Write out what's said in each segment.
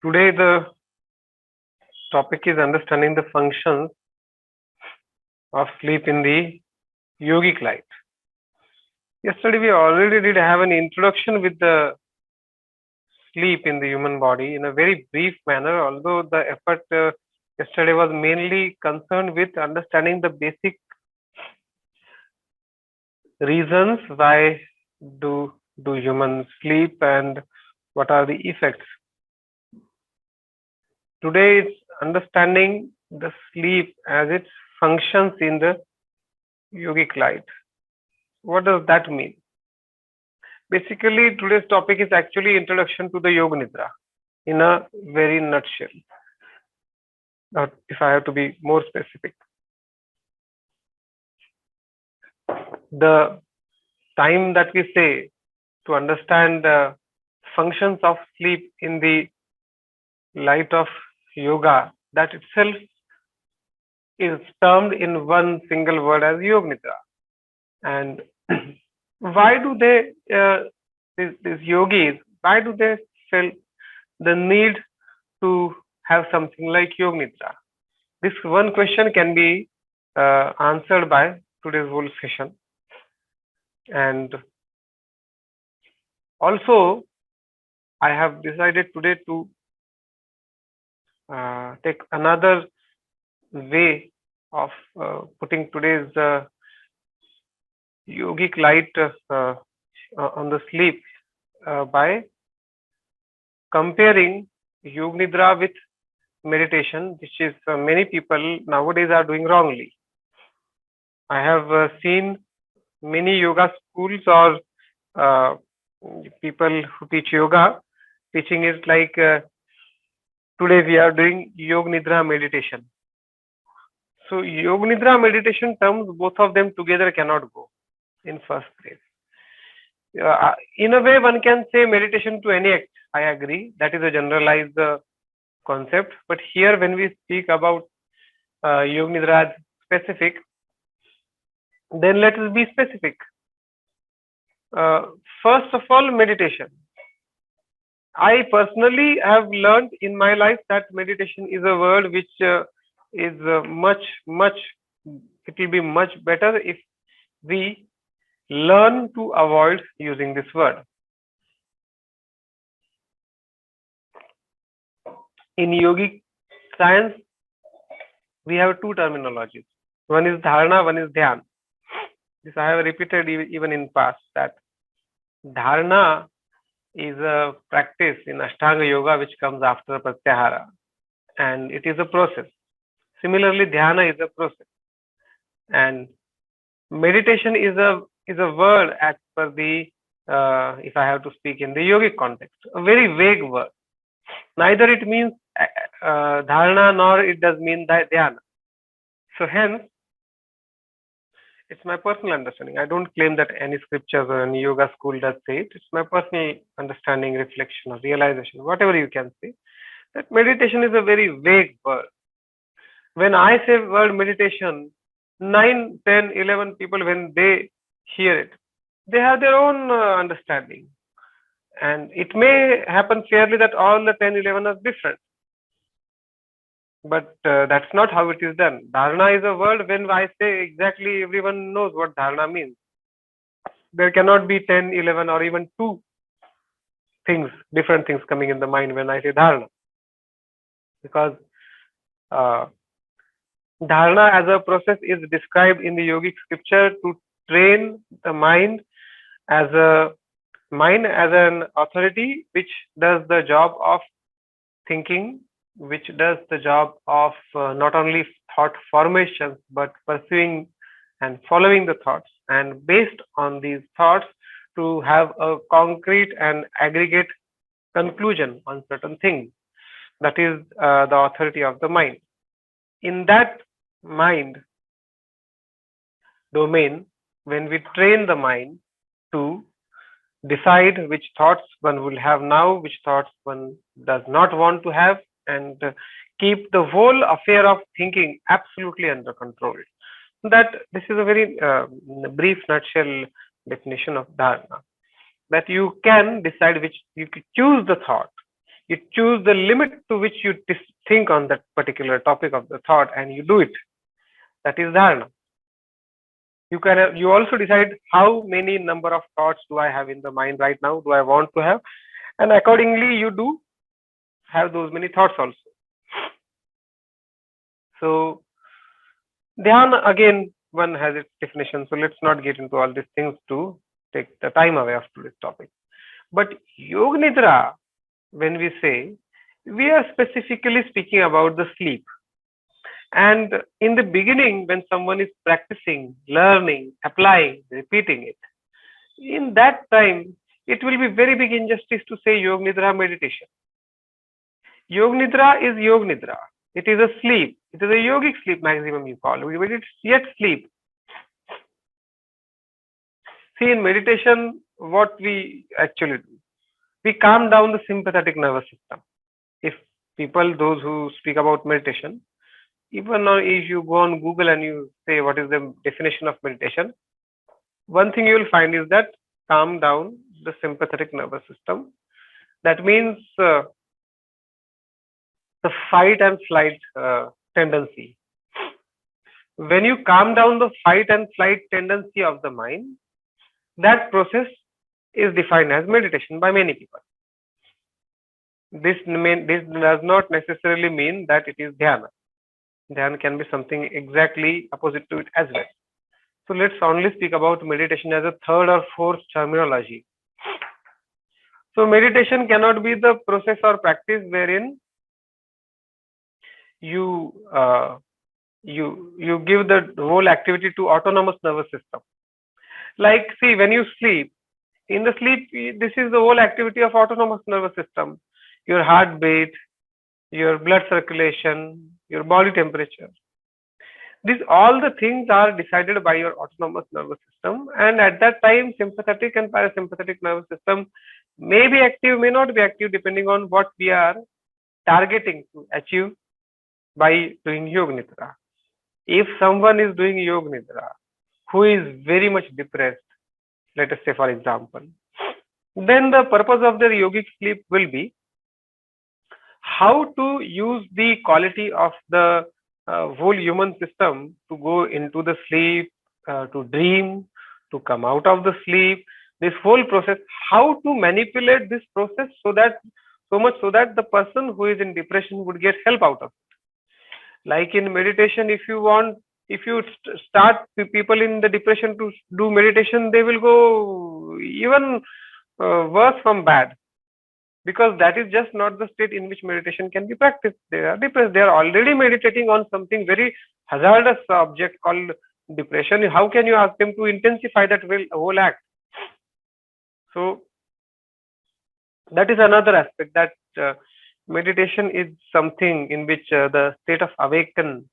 Today, the topic is understanding the functions of sleep in the yogic light. Yesterday, we already did have an introduction with the sleep in the human body in a very brief manner, although the effort yesterday was mainly concerned with understanding the basic reasons why do humans sleep and what are the effects. Today, it's understanding the sleep as it functions in the yogic light. What does that mean? Basically, today's topic is actually introduction to the Yoga Nidra in a very nutshell. If I have to be more specific, the time that we say to understand the functions of sleep in the light of yoga, that itself is termed in one single word as Yoga Nidra. And why do they, these yogis, why do they feel the need to have something like Yoga Nidra? This one question can be answered by today's whole session. And also, I have decided today to take another way of putting today's yogic light on the sleep by comparing Yoga Nidra with meditation, which is many people nowadays are doing wrongly. I have seen many yoga schools or people who teach yoga teaching is like today we are doing Yoga Nidra meditation. So Yoga Nidra meditation terms, both of them together cannot go in first place. In a way, one can say meditation to any act. I agree. That is a generalized concept. But here, when we speak about Yoga Nidra as specific, then let us be specific. First of all, meditation. I personally have learned in my life that meditation is a word which is much, it will be much better if we learn to avoid using this word. In yogic science, we have two terminologies. One is dharana, one is dhyan. This I have repeated even in past, that dharana is a practice in Ashtanga Yoga which comes after Pratyahara, and it is a process. Similarly, dhyana is a process, and meditation is a word as per the if I have to speak in the yogic context, a very vague word. Neither it means dharana nor it does mean dhyana. So hence, it's my personal understanding. I don't claim that any scriptures or any yoga school does say it. It's my personal understanding, reflection, or realization, whatever you can say, that meditation is a very vague word. When I say word meditation, 9, 10, 11 people, when they hear it, they have their own understanding. And it may happen fairly that all the 10, 11 are different. But that's not how it is done. Dharana is a word. When I say exactly, everyone knows what dharana means. There cannot be 10, 11, or even 2 things, different things coming in the mind when I say dharana. Because dharana as a process is described in the yogic scripture to train the mind as an authority which does the job of thinking, which does the job of not only thought formation but pursuing and following the thoughts, and based on these thoughts to have a concrete and aggregate conclusion on certain things. That is the authority of the mind. In that mind domain, when we train the mind to decide which thoughts one will have now, which thoughts one does not want to have, and keep the whole affair of thinking absolutely under control. That this is a very brief nutshell definition of dharana. That you can decide which, you can choose the thought, You choose the limit to which you think on that particular topic of the thought, and you do it. That is dharana. You also decide how many number of thoughts do I have in the mind right now, do I want to have, and accordingly you do have those many thoughts also. So dhyana, again, one has its definition, so let's not get into all these things to take the time away of today's topic. But Yog Nidra, when we say, we are specifically speaking about the sleep. And in the beginning, when someone is practicing, learning, applying, repeating it, in that time, it will be very big injustice to say Yog Nidra meditation. Yog Nidra is Yog Nidra. It is a sleep. It is a yogic sleep maximum you call it, but it's yet sleep. See, in meditation, what we actually do, we calm down the sympathetic nervous system. If people, those who speak about meditation, even now if you go on Google and you say what is the definition of meditation, one thing you will find is that calm down the sympathetic nervous system. That means the fight and flight tendency. When you calm down the fight and flight tendency of the mind, that process is defined as meditation by many people. This does not necessarily mean that it is dhyana. Dhyana can be something exactly opposite to it as well. So let's only speak about meditation as a third or fourth terminology. So meditation cannot be the process or practice wherein you give the whole activity to autonomous nervous system. Like, see, when you sleep, in the sleep, this is the whole activity of autonomous nervous system. Your heartbeat, your blood circulation, your body temperature. These all the things are decided by your autonomous nervous system, and at that time, sympathetic and parasympathetic nervous system may be active, may not be active, depending on what we are targeting to achieve by doing Yoga Nidra. If someone is doing Yoga Nidra who is very much depressed, let us say for example, then the purpose of their yogic sleep will be how to use the quality of the whole human system to go into the sleep, to dream, to come out of the sleep. This whole process, how to manipulate this process so much so that the person who is in depression would get help out of it. Like in meditation, if you start people in the depression to do meditation, they will go even worse from bad, because that is just not the state in which meditation can be practiced. They are depressed. They are already meditating on something very hazardous object called depression. How can you ask them to intensify that whole act? So that is another aspect, that meditation is something in which the state of awaken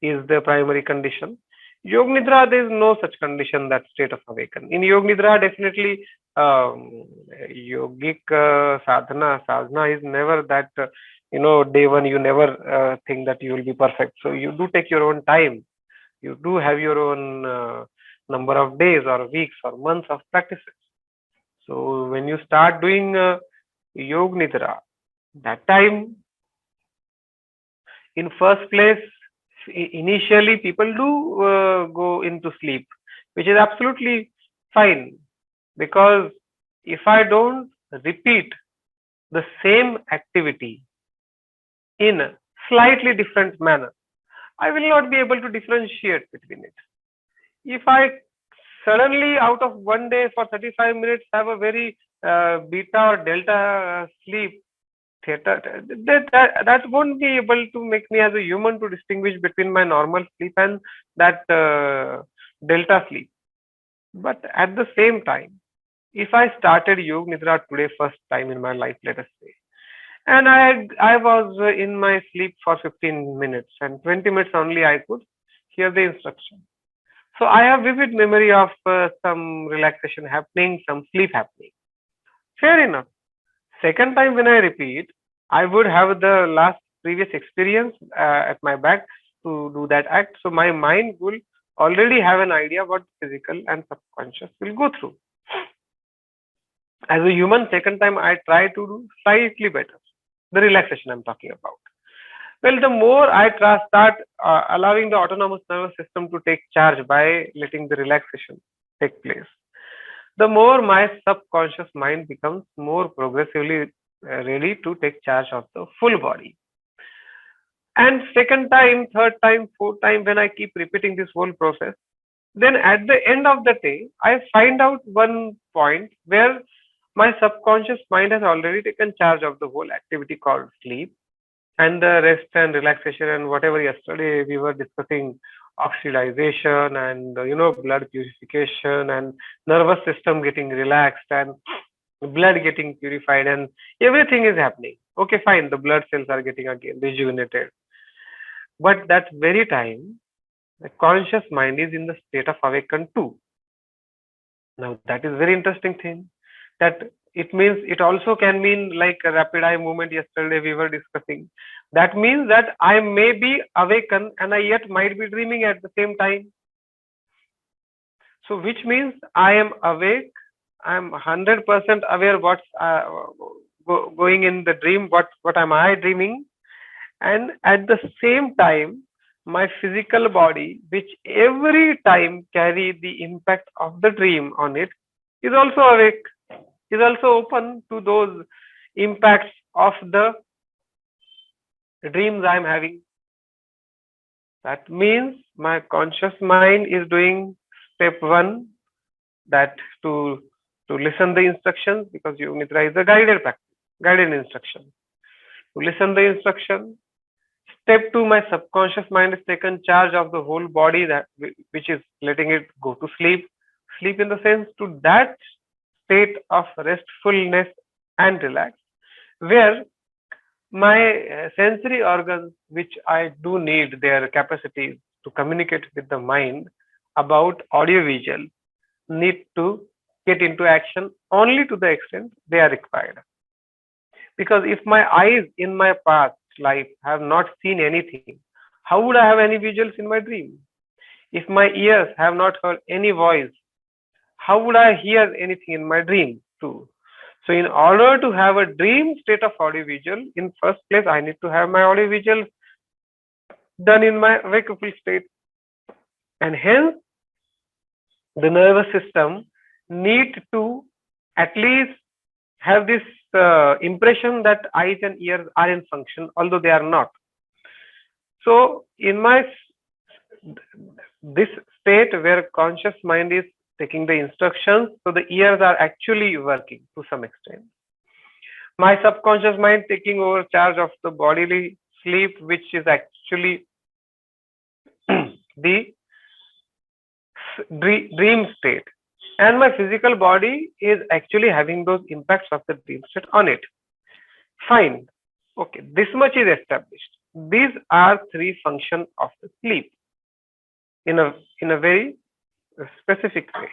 is the primary condition. Yoga Nidra, there is no such condition, that state of awaken. In Yoga Nidra, definitely yogic sadhana is never that, day one you never think that you will be perfect. So you do take your own time. You do have your own number of days or weeks or months of practices. So when you start doing Yoga Nidra, that time, in first place, initially people do go into sleep, which is absolutely fine, because if I don't repeat the same activity in a slightly different manner, I will not be able to differentiate between it. If I suddenly out of one day for 35 minutes have a very beta or delta sleep, that won't be able to make me as a human to distinguish between my normal sleep and that delta sleep. But at the same time, if I started Yoga Nidra today first time in my life, let us say, and I was in my sleep for 15 minutes and 20 minutes only I could hear the instruction. So I have vivid memory of some relaxation happening, some sleep happening. Fair enough. Second time when I repeat, I would have the last previous experience at my back to do that act. So my mind will already have an idea what physical and subconscious will go through. As a human, second time I try to do slightly better. The relaxation I'm talking about. Well, the more I start allowing the autonomous nervous system to take charge by letting the relaxation take place, the more my subconscious mind becomes more progressively ready to take charge of the full body. And second time, third time, fourth time, when I keep repeating this whole process, then at the end of the day, I find out one point where my subconscious mind has already taken charge of the whole activity called sleep, and the rest and relaxation and whatever yesterday we were discussing, oxidization and blood purification and nervous system getting relaxed and blood getting purified and everything is happening. Okay, fine, the blood cells are getting again rejuvenated, but that very time the conscious mind is in the state of awaken too. Now that is very interesting thing, that it means it also can mean like a rapid eye movement yesterday we were discussing. That means that I may be awakened and I yet might be dreaming at the same time. So which means I am awake, I am 100% aware what's going in the dream, what am I dreaming, and at the same time my physical body, which every time carry the impact of the dream on it, is also awake, is also open to those impacts of the dreams I am having. That means my conscious mind is doing step one, that to listen the instructions, because Yoga Nidra is a guided practice, guided instruction. To listen the instruction. Step two, my subconscious mind has taken charge of the whole body, that which is letting it go to sleep. Sleep in the sense to that state of restfulness and relax, where my sensory organs, which I do need their capacities to communicate with the mind about audiovisual, need to get into action only to the extent they are required. Because if my eyes in my past life have not seen anything, how would I have any visuals in my dream? If my ears have not heard any voice, how would I hear anything in my dream too? So in order to have a dream state of audiovisual, in first place, I need to have my audiovisual done in my wakeful state. And hence, the nervous system need to at least have this impression that eyes and ears are in function, although they are not. So in this state where conscious mind is taking the instructions, so the ears are actually working to some extent. My subconscious mind taking over charge of the bodily sleep, which is actually the dream state. And my physical body is actually having those impacts of the dream state on it. Fine. Okay, this much is established. These are three functions of the sleep in a very specific way.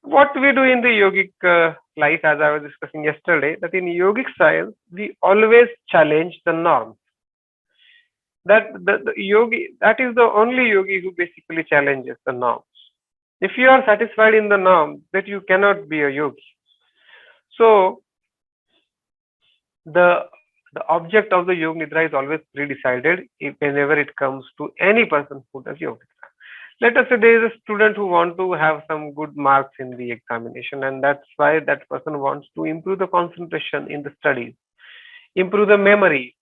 What we do in the yogic life, as I was discussing yesterday, that in yogic science, we always challenge the norms. That the yogi, that is the only yogi who basically challenges the norms. If you are satisfied in the norm, that you cannot be a yogi. So the object of the Yoga Nidra is always pre-decided whenever it comes to any person who does Yoga Nidra. Let us say there is a student who wants to have some good marks in the examination, and that's why that person wants to improve the concentration in the studies, improve the memory,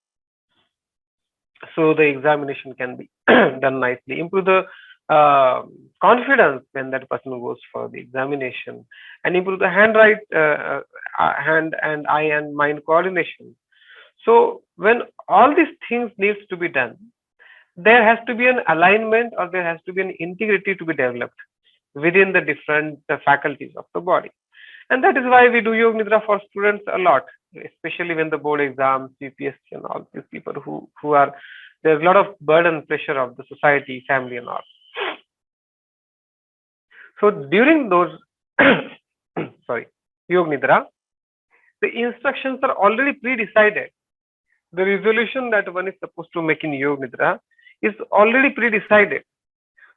so the examination can be done nicely, improve the confidence when that person goes for the examination, and improve the hand and eye and mind coordination. So when all these things needs to be done, there has to be an alignment, or there has to be an integrity to be developed within the different faculties of the body. And that is why we do Yoga Nidra for students a lot, especially when the board exams, UPSC and all these people who are, there's a lot of burden, pressure of the society, family and all. So during those Yoga Nidra, the instructions are already pre-decided. The resolution that one is supposed to make in Yoga Nidra is already pre-decided.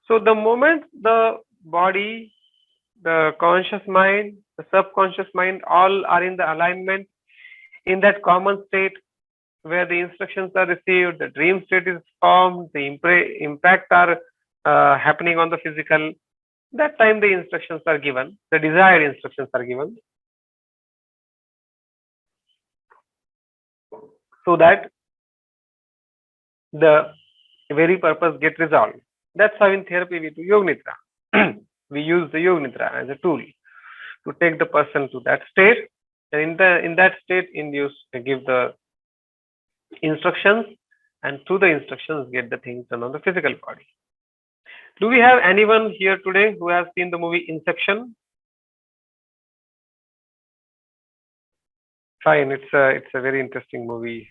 So the moment the body, the conscious mind, the subconscious mind, all are in the alignment, in that common state, where the instructions are received, the dream state is formed, the impact are happening on the physical. That time the instructions are given, the desired instructions are given, so that the very purpose get resolved. That's how in therapy we do Yog Nidra. We use the Yog Nidra as a tool to take the person to that state, and in that state induce give the instructions, and through the instructions get the things done on the physical body. Do we have anyone here today who has seen the movie Inception? Fine, it's a very interesting movie.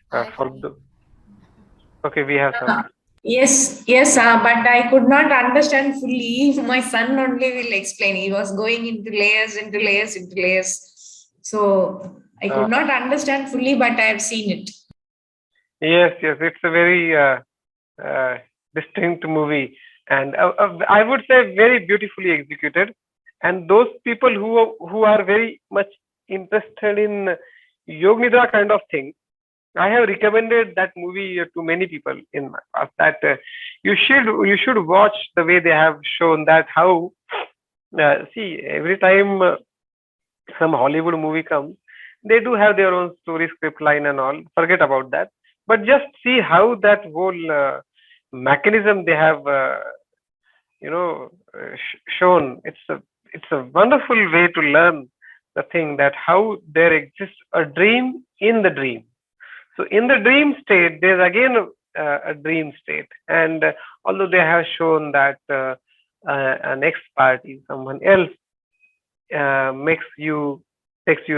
Okay, we have some. Yes, but I could not understand fully. My son only will explain. He was going into layers, into layers, into layers. So I could not understand fully, but I have seen it. Yes, it's a very distinct movie, and I would say very beautifully executed. And those people who are very much interested in Yog Nidra kind of thing, I have recommended that movie to many people in my past, that you should watch the way they have shown that how see, every time some Hollywood movie comes, they do have their own story, script line and all. Forget about that. But just see how that whole mechanism they have, shown. It's a wonderful way to learn the thing, that how there exists a dream in the dream. So in the dream state, there's again a dream state, and although they have shown that an ex party, someone else, takes you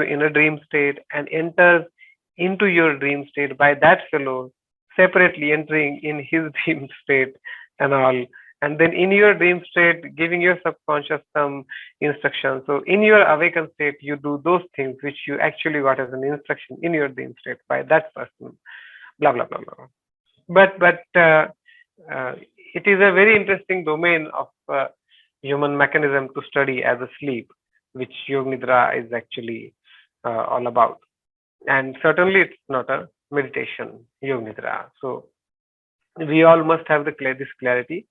in a dream state and enters into your dream state by that fellow separately entering in his dream state and all, and then in your dream state giving your subconscious some instructions. So in your awakened state you do those things which you actually got as an instruction in your dream state by that person, blah blah blah blah. But it is a very interesting domain of human mechanism to study as a sleep, which Yog Nidra is actually all about. And certainly it's not a meditation, Yog Nidra. So we all must have this clarity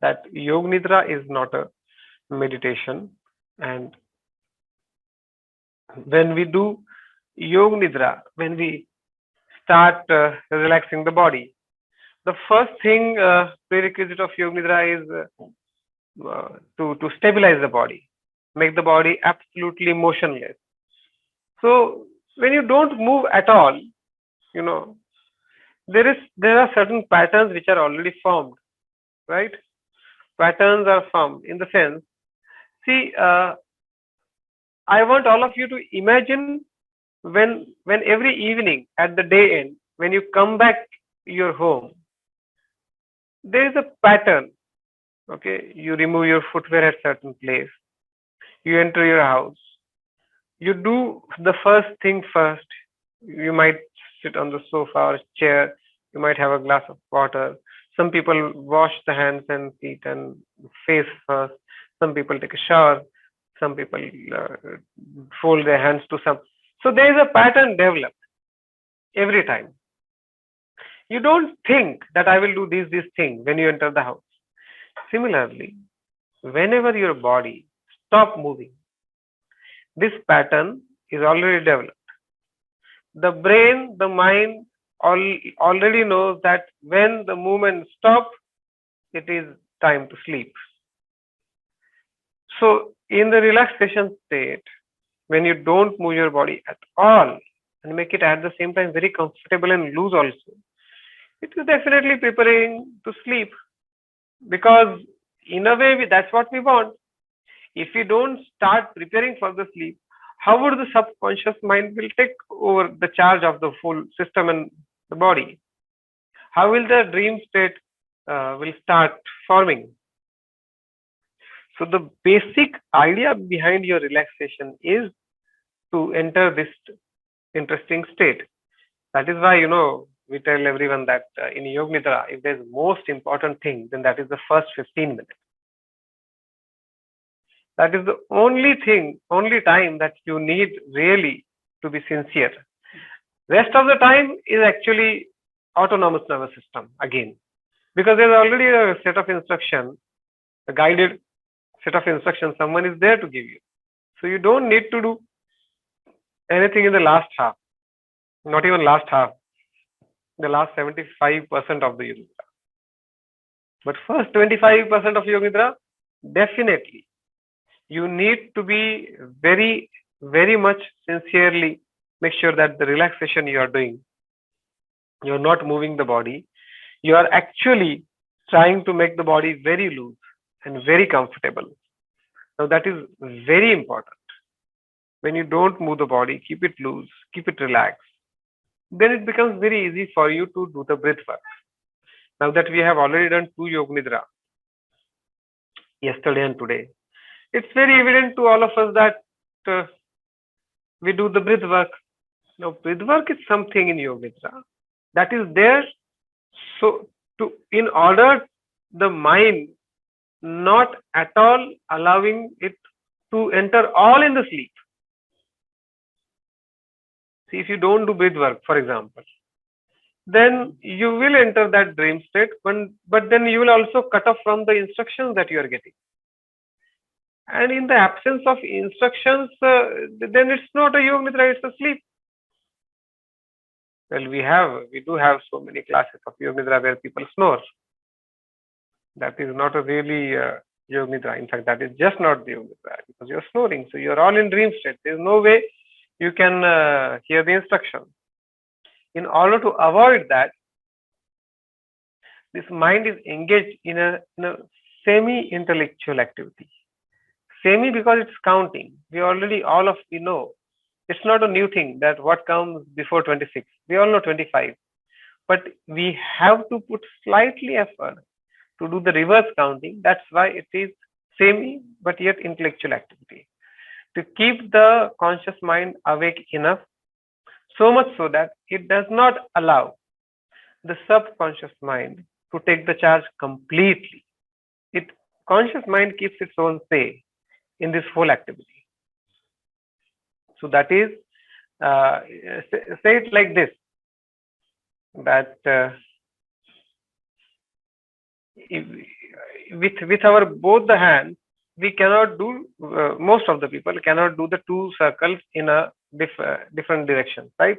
that Yog Nidra is not a meditation. And when we do Yog Nidra, when we start relaxing the body, the first thing prerequisite of Yog Nidra is to stabilize the body, make the body absolutely motionless. So when you don't move at all, you know, there are certain patterns which are already formed, right? Patterns are formed in the sense, see, I want all of you to imagine when every evening at the day end, when you come back your home, there is a pattern. Okay, you remove your footwear at certain place, you enter your house, you do the first thing first. You might sit on the sofa or chair, you might have a glass of water. Some people wash the hands and feet and face first, some people take a shower, some people fold their hands to some. So there is a pattern developed every time. You don't think that I will do this thing when you enter the house. Similarly, whenever your body stop moving, this pattern is already developed. The brain, the mind already knows that when the movement stops, it is time to sleep. So in the relaxation state, when you don't move your body at all and make it at the same time very comfortable and loose also, it is definitely preparing to sleep, because in a way that's what we want. If we don't start preparing for the sleep, how would the subconscious mind will take over the charge of the full system and the body? How will the dream state will start forming? So the basic idea behind your relaxation is to enter this interesting state. That is why, we tell everyone that in Yog Nidra, if there's most important thing, then that is the first 15 minutes. That is the only time that you need really to be sincere. Rest of the time is actually autonomous nervous system again, because there's already a set of instruction, a guided set of instructions someone is there to give you. So you don't need to do anything in the last half, not even last half, the last 75% of the Yoga Nidra. But first 25% of Yoga Nidra, definitely you need to be very, very much sincerely make sure that the relaxation you are doing, you're not moving the body, you are actually trying to make the body very loose and very comfortable. Now that is very important. When you don't move the body, keep it loose, keep it relaxed, then it becomes very easy for you to do the breath work. Now that we have already done 2 Yoga Nidra, yesterday and today, it's very evident to all of us that we do the breath work. Now, breath work is something in Yoga Nidra that is there so to in order the mind not at all allowing it to enter all in the sleep. See, if you don't do breath work, for example, then you will enter that dream state, but then you will also cut off from the instructions that you are getting. And in the absence of instructions, then it's not a Yoga Nidra, it's a sleep. Well, we do have so many classes of Yoga Nidra where people snore. That is not a really Yoga Nidra. In fact, that is just not the Yoga Nidra because you're snoring. So you're all in dream state. There's no way you can hear the instructions. In order to avoid that, this mind is engaged in a semi-intellectual activity. Semi because it's counting. We already, all of we know. It's not a new thing that what comes before 26. We all know 25. But we have to put slightly effort to do the reverse counting. That's why it is semi but yet intellectual activity. To keep the conscious mind awake enough, so much so that it does not allow the subconscious mind to take the charge completely. Conscious mind keeps its own say in this whole activity. So that is, say it like this, that with our both the hands, we cannot do, most of the people cannot do the 2 circles in a different direction, right?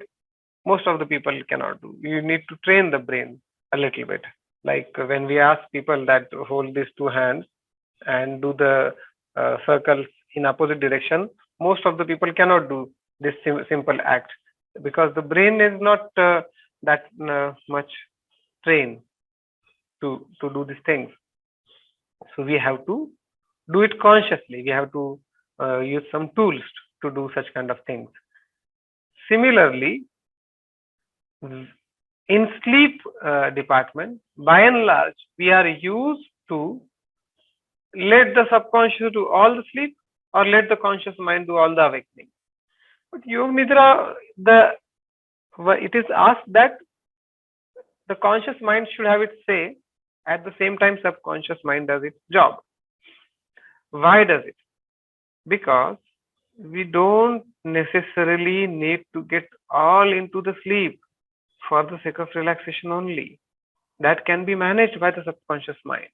Most of the people cannot do. You need to train the brain a little bit. Like when we ask people that hold these 2 hands and do the circles in opposite direction, most of the people cannot do this simple act because the brain is not that much trained to do these things. So we have to do it consciously. We have to use some tools to do such kind of things. Similarly, in sleep department, by and large, we are used to let the subconscious do all the sleep or let the conscious mind do all the awakening. But Yoga Nidra, it is asked that the conscious mind should have its say. At the same time, subconscious mind does its job. Why does it? Because we don't necessarily need to get all into the sleep for the sake of relaxation only. That can be managed by the subconscious mind.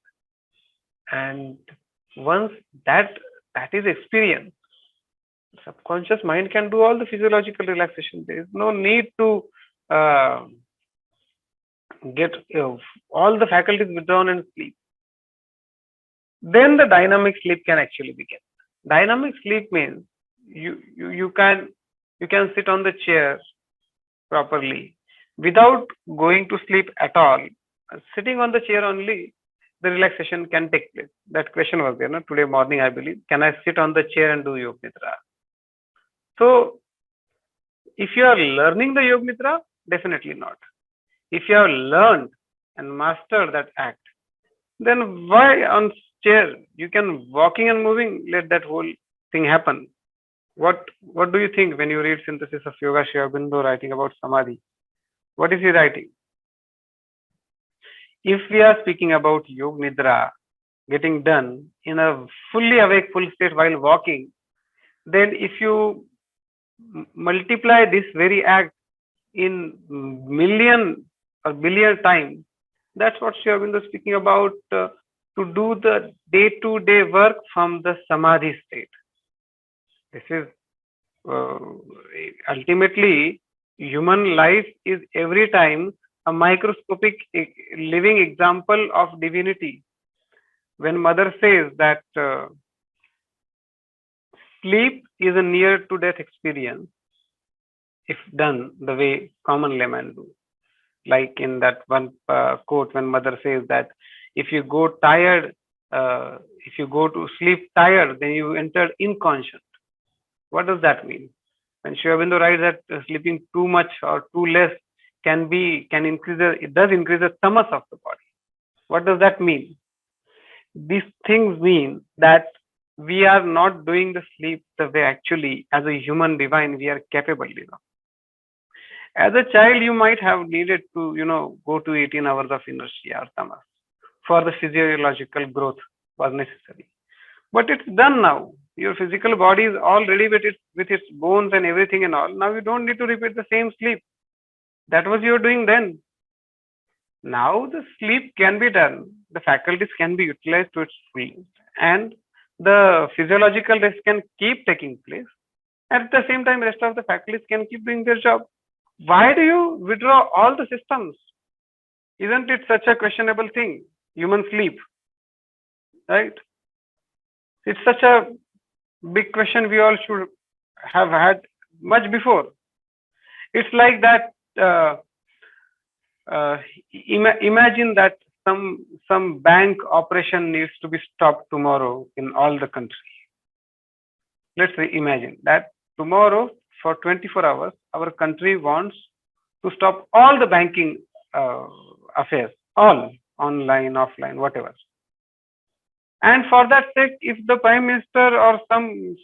And once that is experienced, subconscious mind can do all the physiological relaxation. There is no need to get all the faculties withdrawn and sleep. Then the dynamic sleep can actually begin. Dynamic sleep means you can sit on the chair properly without going to sleep at all. Sitting on the chair only, the relaxation can take place. That question was there, no? Today morning, I believe. Can I sit on the chair and do Yoga Nidra? So, if you are learning the Yoga Nidra, definitely not. If you have learned and mastered that act, then why on chair? You can walking and moving, let that whole thing happen. What do you think when you read Synthesis of Yoga, Sri Aurobindo writing about Samadhi? What is he writing? If we are speaking about Yoga Nidra getting done in a fully awake, full state while walking, then if you multiply this very act in million or billion times. That's what Sri Aurobindo is speaking about, to do the day-to-day work from the samadhi state. This is uh, ultimately human life is every time a microscopic living example of divinity. When mother says that sleep is a near to death experience if done the way common laymen do, like in that one quote when mother says that if you go tired, if you go to sleep tired, then you enter inconscient. What does that mean? When Sri Aurobindo writes that sleeping too much or too less can increase it does increase the tamas of the body. What does that mean? These things mean that we are not doing the sleep the way actually as a human divine we are capable of. As a child, you might have needed to, go to 18 hours of inertia or tamas for the physiological growth was necessary. But it's done now. Your physical body is all ready with its bones and everything and all. Now you don't need to repeat the same sleep. That was you're doing then. Now the sleep can be done. The faculties can be utilized to its fullest, and the physiological rest can keep taking place. At the same time, rest of the faculties can keep doing their job. Why do you withdraw all the systems? Isn't it such a questionable thing? Human sleep, right? It's such a big question we all should have had much before. It's like that. Imagine that some bank operation needs to be stopped tomorrow in all the country. Let's imagine that tomorrow for 24 hours, our country wants to stop all the banking affairs, all online, offline, whatever. And for that sake, if the prime minister or some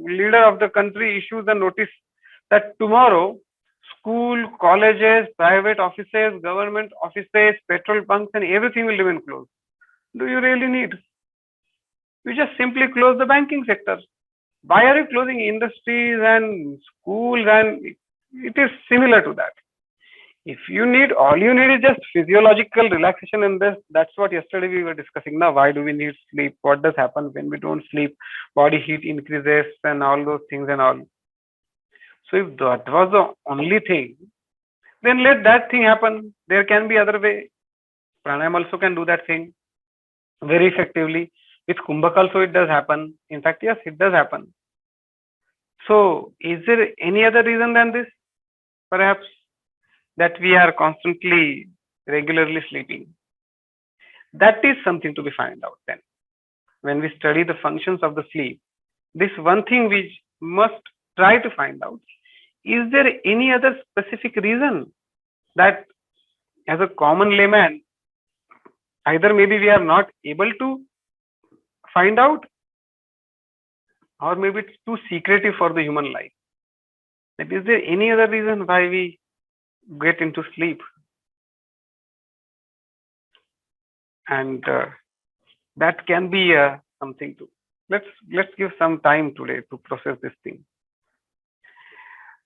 leader of the country issues a notice that tomorrow school, colleges, private offices, government offices, petrol bunks, and everything will remain closed, do you really need? You just simply close the banking sector. Why are you closing industries and schools? And it is similar to that. If you need, all you need is just physiological relaxation in this. That's what yesterday we were discussing. Now, why do we need sleep? What does happen when we don't sleep? Body heat increases and all those things and all. So if that was the only thing, then let that thing happen. There can be other way. Pranayam also can do that thing very effectively. With Kumbhak also it does happen. In fact, yes, it does happen. So is there any other reason than this? Perhaps that we are constantly, regularly sleeping. That is something to be found out then. When we study the functions of the sleep, this one thing we must try to find out, is there any other specific reason that as a common layman, either maybe we are not able to find out, or maybe it's too secretive for the human life. That is there any other reason why we get into sleep? And that can be something to let's give some time today to process this thing.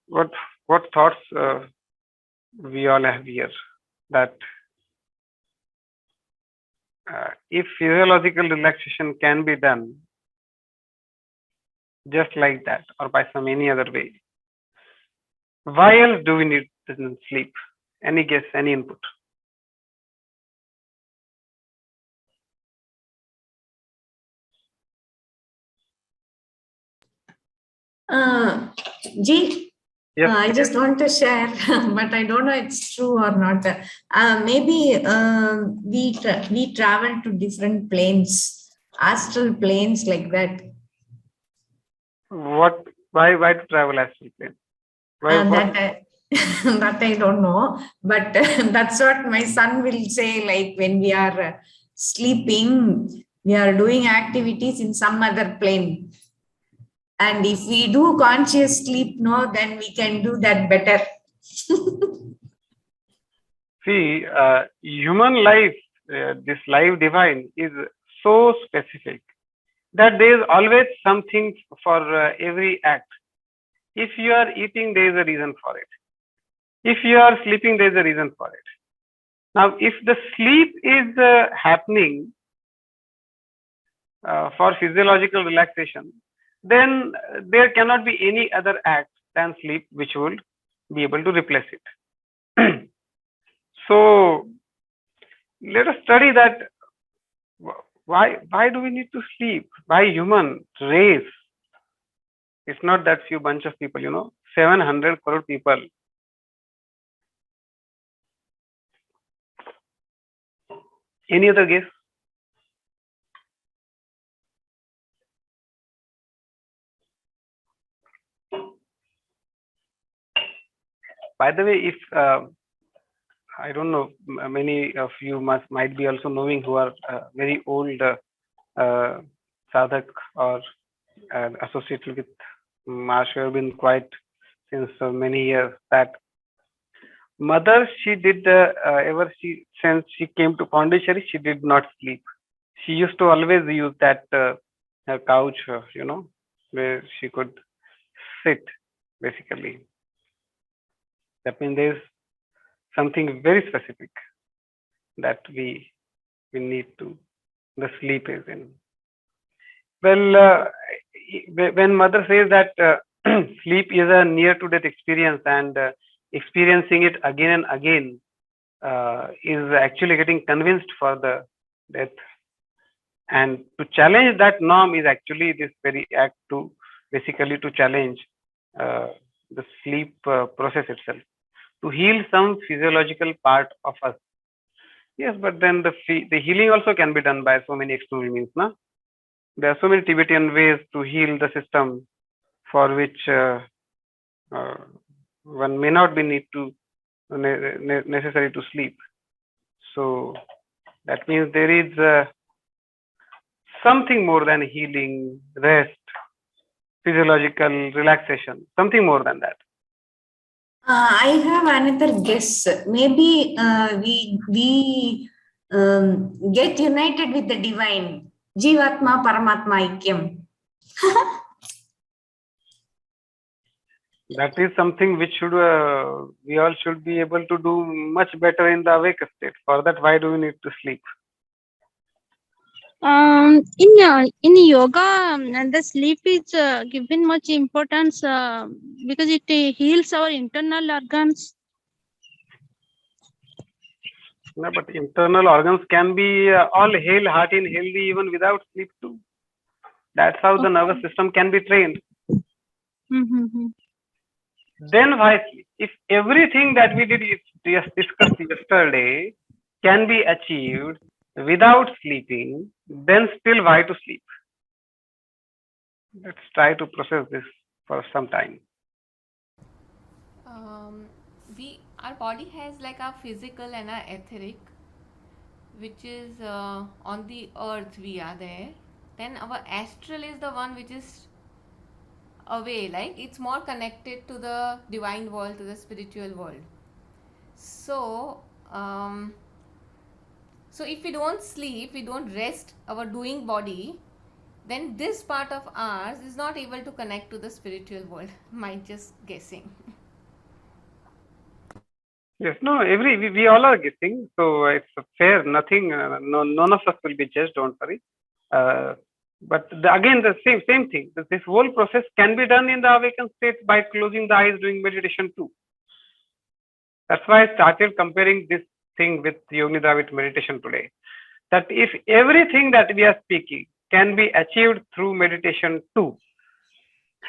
What thoughts we all have here, that if physiological relaxation can be done just like that or by some any other way, why else do we need sleep? Any guess, any input? G, Yes. I just want to share, but I don't know it's true or not. Maybe we travel to different planes, astral planes like that. Why to travel astral plane? That I don't know, but that's what my son will say. Like when we are sleeping, we are doing activities in some other plane. And if we do conscious sleep, no, then we can do that better. See, human life, this life divine is so specific that there is always something for every act. If you are eating, there is a reason for it. If you are sleeping, there is a reason for it. Now, if the sleep is happening for physiological relaxation, then there cannot be any other act than sleep which will be able to replace it. So let us study that. Why do we need to sleep? Why human race? It's not that few bunch of people, 700 crore people. Any other guess? By the way, if I don't know, many of you might be also knowing who are very old sadhak or associated with Marsh, who have been quite since many years, that mother, she did since she came to Pondicherry, she did not sleep. She used to always use that her couch, where she could sit, basically. That means there's something very specific that we need to, the sleep is in. Well, when mother says that sleep is a near to death experience, and experiencing it again and again is actually getting convinced for the death, and to challenge that norm is actually this very act to basically to challenge the sleep process itself, to heal some physiological part of us. Yes, but then the healing also can be done by so many external means, na? There are so many Tibetan ways to heal the system, for which one may not be necessary to sleep. So that means there is something more than healing, rest, physiological relaxation, something more than that. I have another guess. Maybe we get united with the divine. Jivatma Paramatma Aikyam. That is something which should we all should be able to do much better in the awake state. For that, why do we need to sleep? In yoga, the sleep is given much importance because it heals our internal organs. No, but internal organs can be all hale, hearty, and healthy even without sleep too. That's how the nervous system can be trained. Mm-hmm. Then why sleep? If everything that we did discussed yesterday can be achieved without sleeping, then still why to sleep? Let's try to process this for some time. Our body has like our physical and our etheric, which is on the earth we are there. Then our astral is the one which is away, like it's more connected to the divine world, to the spiritual world. So so if we don't sleep, we don't rest our doing body, then this part of ours is not able to connect to the spiritual world. Might just guessing. Yes, no, we all are guessing, so it's fair. Nothing, none of us will be judged. Don't worry. But again, the same thing. This whole process can be done in the awakened state by closing the eyes, doing meditation too. That's why I started comparing this thing with Yog Nidra, with meditation today. That if everything that we are speaking can be achieved through meditation too,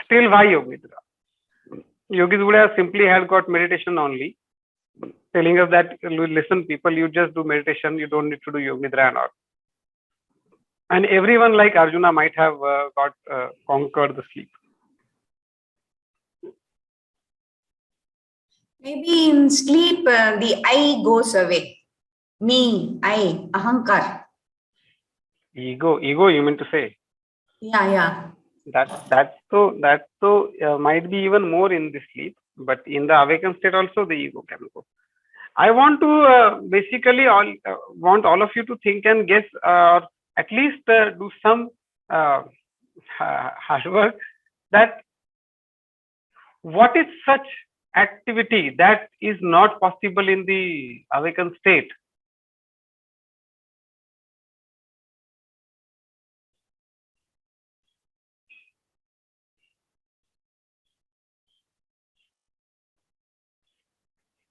still why Yog Nidra? Yogis would have simply had got meditation only, telling us that, listen, people, you just do meditation, you don't need to do Yog Nidra and all. And everyone like Arjuna might have conquered the sleep. Maybe in sleep, the I goes away. Me, I, ahankar. Ego, you mean to say? Yeah. That might be even more in the sleep, but in the awakened state also the ego can go. I want to basically want all of you to think and guess, or at least do some hard work, that what is such activity that is not possible in the awakened state.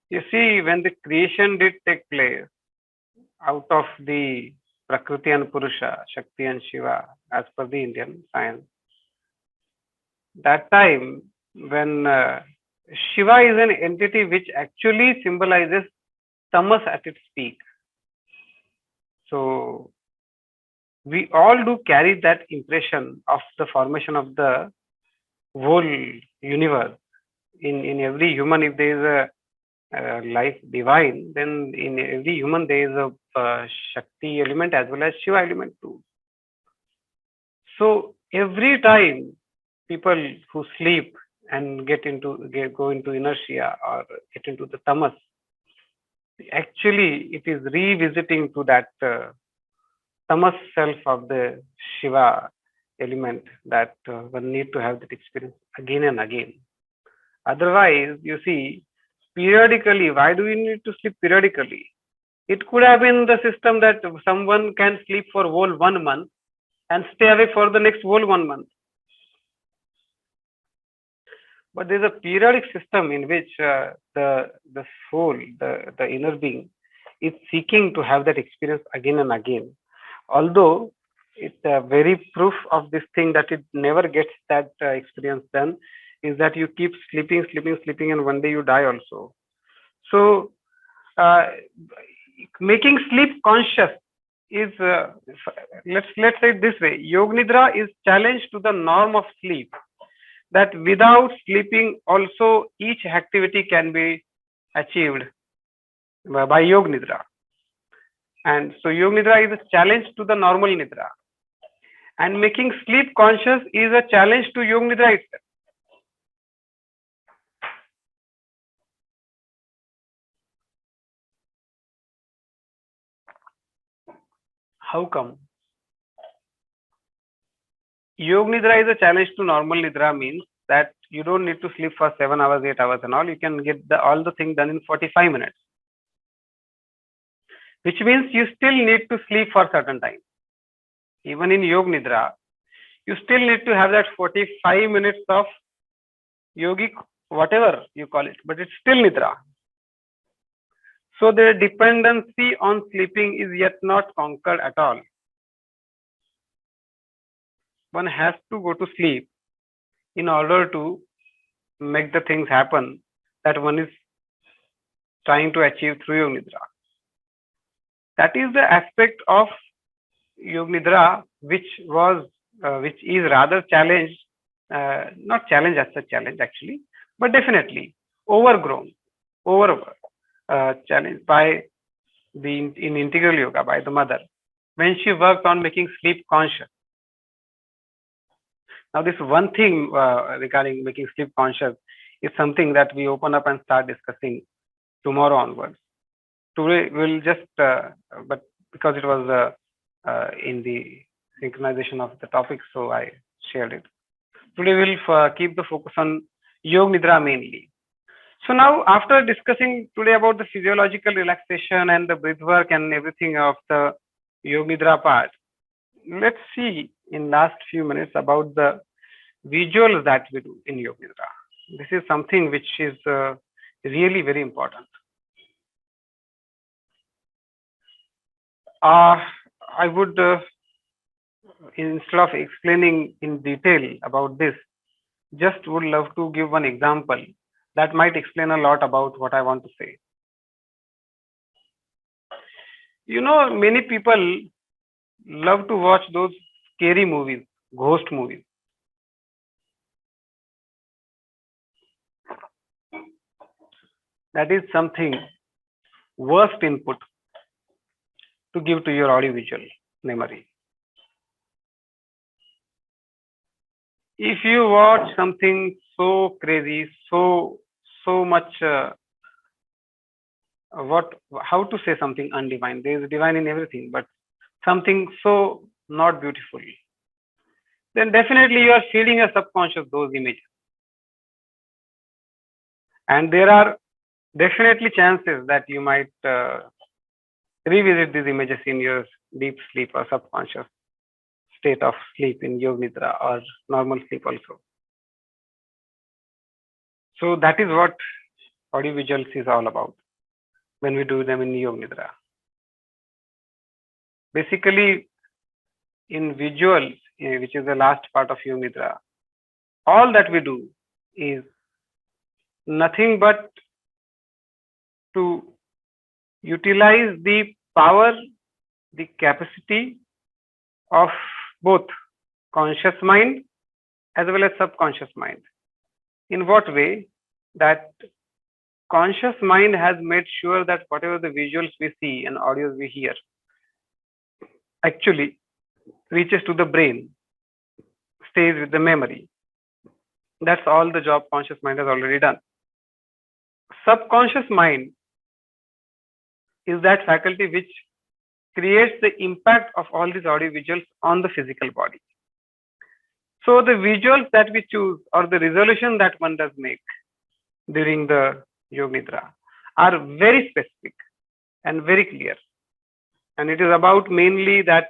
You see, when the creation did take place out of the Prakriti and Purusha, Shakti and Shiva, as per the Indian science, that time when Shiva is an entity which actually symbolizes tamas at its peak. So we all do carry that impression of the formation of the whole universe. In every human, if there is a life divine, then in every human there is a Shakti element as well as Shiva element too. So every time people who sleep and go into inertia or get into the tamas, actually it is revisiting to that tamas self of the Shiva element that one need to have that experience again and again. Otherwise, you see, periodically, why do we need to sleep periodically? It could have been the system that someone can sleep for whole 1 month and stay awake for the next whole 1 month. But there's a periodic system in which the soul, the inner being, is seeking to have that experience again and again. Although it's a very proof of this thing that it never gets that experience done is that you keep sleeping, and one day you die also. So making sleep conscious is let's say it this way: Yog Nidra is challenge to the norm of sleep. That without sleeping, also each activity can be achieved by Yog Nidra. And so Yog Nidra is a challenge to the normal Nidra. And making sleep conscious is a challenge to Yog Nidra itself. How come? Yog Nidra is a challenge to normal Nidra means that you don't need to sleep for 7 hours, 8 hours and all. You can get all the thing done in 45 minutes. Which means you still need to sleep for certain time. Even in Yog Nidra, you still need to have that 45 minutes of yogic, whatever you call it, but it's still Nidra. So the dependency on sleeping is yet not conquered at all. One has to go to sleep in order to make the things happen that one is trying to achieve through Yog Nidra. That is the aspect of Yog Nidra which is rather challenged, not challenged as a challenge actually, but definitely overgrown, challenged by in integral yoga by the mother when she worked on making sleep conscious. Now, this one thing regarding making sleep conscious is something that we open up and start discussing tomorrow onwards. Today we'll just, but because it was in the synchronization of the topic, so I shared it. Today we'll keep the focus on Yog Nidra mainly. So now, after discussing today about the physiological relaxation and the breath work and everything of the Yog Nidra part, let's see in last few minutes about the visuals that we do in Yog Nidra. This is something which is really very important. I would, instead of explaining in detail about this, just would love to give one example that might explain a lot about what I want to say. You know, many people love to watch those scary movies, ghost movies. That is something worst input to give to your audiovisual memory. If you watch something so crazy, so much, how to say something undivine? There is divine in everything, but something so not beautiful, then definitely you are feeding your subconscious those images. And there are definitely chances that you might revisit these images in your deep sleep or subconscious state of sleep in Yog Nidra or normal sleep also. So that is what audio visuals is all about when we do them in Yog Nidra. Basically, in visuals, which is the last part of Yog Nidra, all that we do is nothing but to utilize the power, the capacity of both conscious mind as well as subconscious mind. In what way? That conscious mind has made sure that whatever the visuals we see and audios we hear actually reaches to the brain, stays with the memory. That's all the job conscious mind has already done. Subconscious mind is that faculty which creates the impact of all these audio visuals on the physical body. So the visuals that we choose or the resolution that one does make during the Yoga Nidra are very specific and very clear. And it is about mainly that,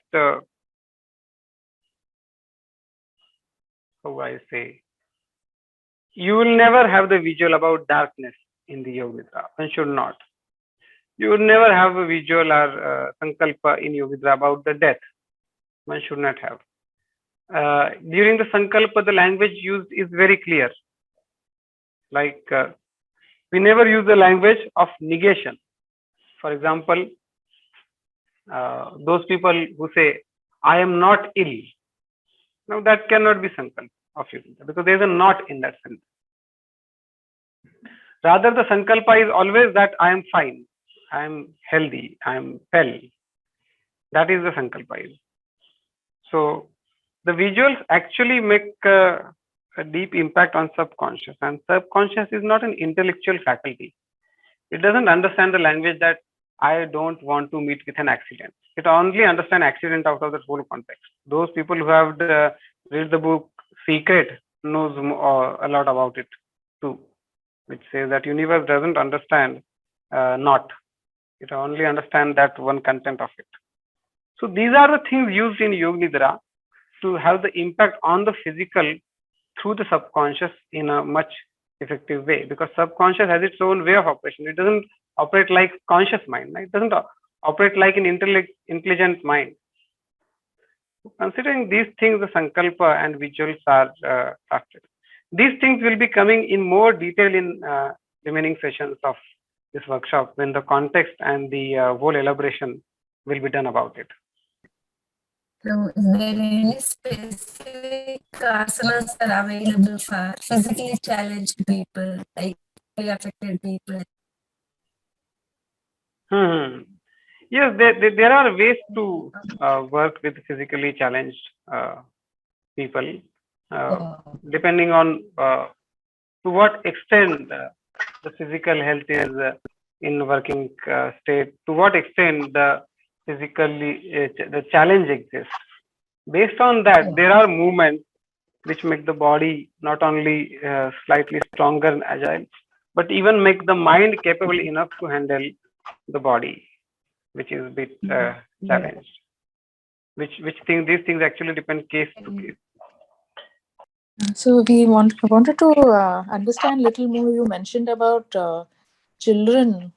how I say, you will never have the visual about darkness in the Yoga Nidra. One should not. You would never have a visual or sankalpa in Yoga Nidra about the death. One should not have. During the sankalpa, the language used is very clear. Like we never use the language of negation. For example, those people who say, I am not ill. Now that cannot be sankalpa of Yoga because there is a not in that sense. Rather, the sankalpa is always that I am fine, I am healthy, I am well. That is the sankalpa. So the visuals actually make a deep impact on subconscious, and subconscious is not an intellectual faculty. It doesn't understand the language that I don't want to meet with an accident. It only understands accident out of the whole context. Those people who have read the book Secret knows a lot about it too, which says that universe doesn't understand not. It only understands that one content of it. So these are the things used in Yoga Nidra to have the impact on the physical through the subconscious in a much effective way, because subconscious has its own way of operation. It doesn't operate like conscious mind. It doesn't operate like an intelligent mind. Considering these things, the sankalpa and visuals are crafted. These things will be coming in more detail in remaining sessions of this workshop when the context and the whole elaboration will be done about it. So, is there any specific asanas are available for physically challenged people, like affected people? Yes, there are ways to work with physically challenged people, depending on to what extent the physical health is in working state, to what extent the physically the challenge exists. Based on that, there are movements which make the body not only slightly stronger and agile, but even make the mind capable enough to handle the body, which is a bit challenged. These things actually depend case to case. So wanted to understand a little more. You mentioned about children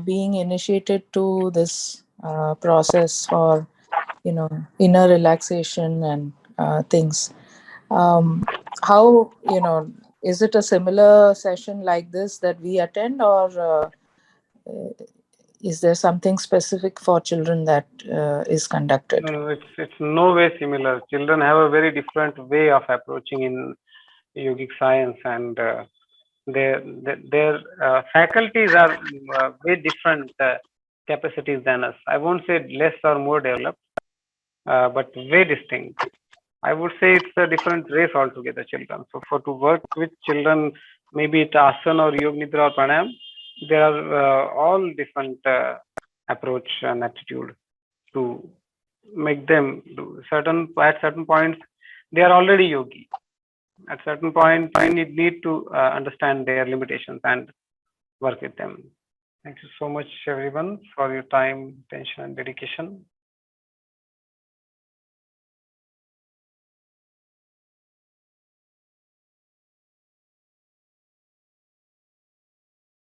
being initiated to this process for, inner relaxation and things. How, is it a similar session like this that we attend, or is there something specific for children that is conducted? No, it's no way similar. Children have a very different way of approaching in yogic science, and their faculties are way different capacities than us. I won't say less or more developed, but way distinct. I would say it's a different race altogether, children. So to work with children, maybe it's asana or Yoga Nidra or pranayam, there are all different approach and attitude to make them do at certain points. They are already yogi. At certain point, I need to understand their limitations and work with them. Thank you so much, everyone, for your time, attention, and dedication.